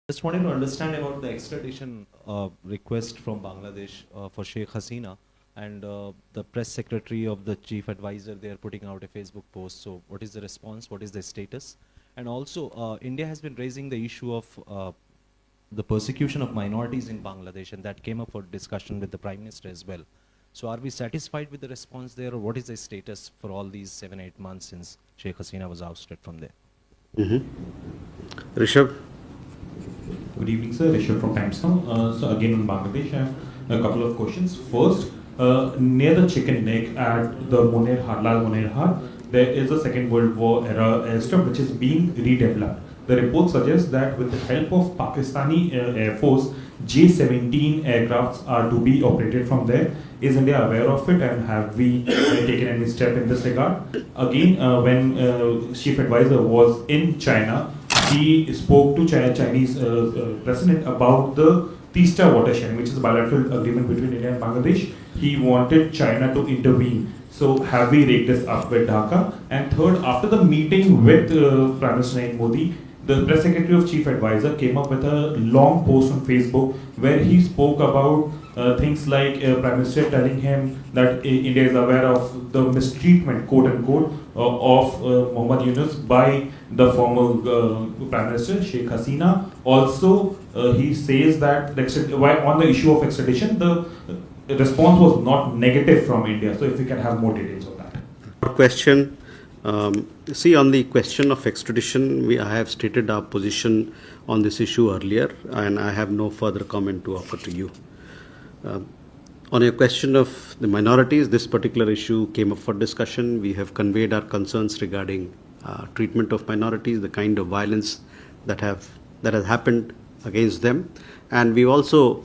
Just wanted to understand about the extradition request from Bangladesh for Sheikh Hasina, and the press secretary of the chief advisor, they are putting out a Facebook post. So what is the response? What is the status? And also, India has been raising the issue of the persecution of minorities in Bangladesh, and that came up for discussion with the Prime Minister as well. So are we satisfied with the response there, or what is the status for all these 7-8 months since Sheikh Hasina was ousted from there? Rishabh? Good evening, sir. Rishabh from Times Now. So again on Bangladesh, I have a couple of questions. First, near the chicken neck at the Lal Monerhar, there is a Second World War era airstrip which is being redeveloped. The report suggests that with the help of Pakistani Air Force, J-17 aircrafts are to be operated from there. Is India aware of it, and have we taken any step in this regard? Again, when Chief Advisor was in China, he spoke to Chinese president about the Teesta water sharing, which is a bilateral agreement between India and Bangladesh. He wanted China to intervene. So have we raked this up with Dhaka? And third, after the meeting with Prime Minister Narendra Modi, the press secretary of chief advisor came up with a long post on Facebook where he spoke about things like Prime Minister telling him that India is aware of the mistreatment, quote unquote, of Mohammad Yunus by the former Prime Minister Sheikh Hasina. Also, he says that on the issue of extradition, the response was not negative from India. So, if we can have more details on that. Question. See, on the question of extradition, I have stated our position on this issue earlier, and I have no further comment to offer to you. On your question of the minorities, this particular issue came up for discussion. We have conveyed our concerns regarding treatment of minorities, the kind of violence that has happened against them, and we also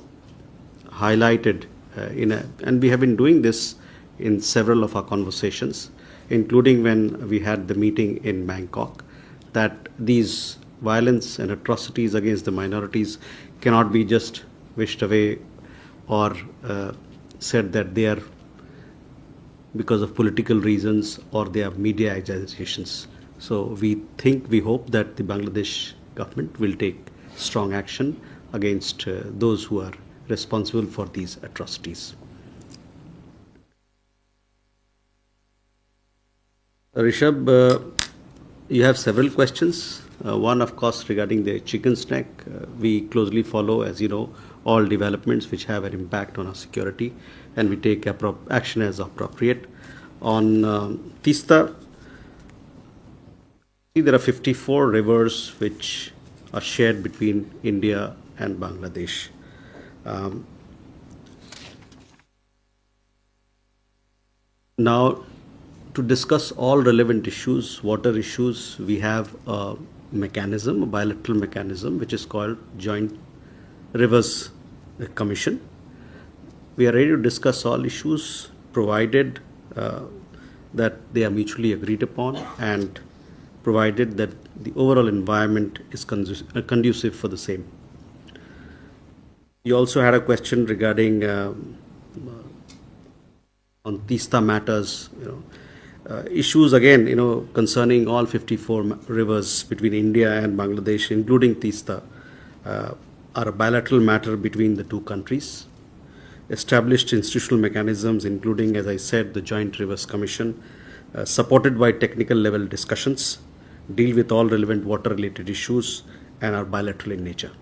highlighted and we have been doing this in several of our conversations, including when we had the meeting in Bangkok, that these violence and atrocities against the minorities cannot be just wished away or said that they are because of political reasons or they are media exaggerations. So we hope that the Bangladesh government will take strong action against those who are responsible for these atrocities. Rishabh, you have several questions. One, of course, regarding the chicken's neck. We closely follow, as you know, all developments which have an impact on our security, and we take action as appropriate. On Teesta, there are 54 rivers which are shared between India and Bangladesh. Now, to discuss all relevant issues, water issues, we have a mechanism, a bilateral mechanism, which is called Joint Rivers Commission. We are ready to discuss all issues, provided that they are mutually agreed upon and provided that the overall environment is conducive for the same. You also had a question regarding on Teesta matters, issues again, concerning all 54 rivers between India and Bangladesh, including Teesta, are a bilateral matter between the two countries. Established institutional mechanisms, including, as I said, the Joint Rivers Commission, supported by technical level discussions, deal with all relevant water related issues and are bilateral in nature.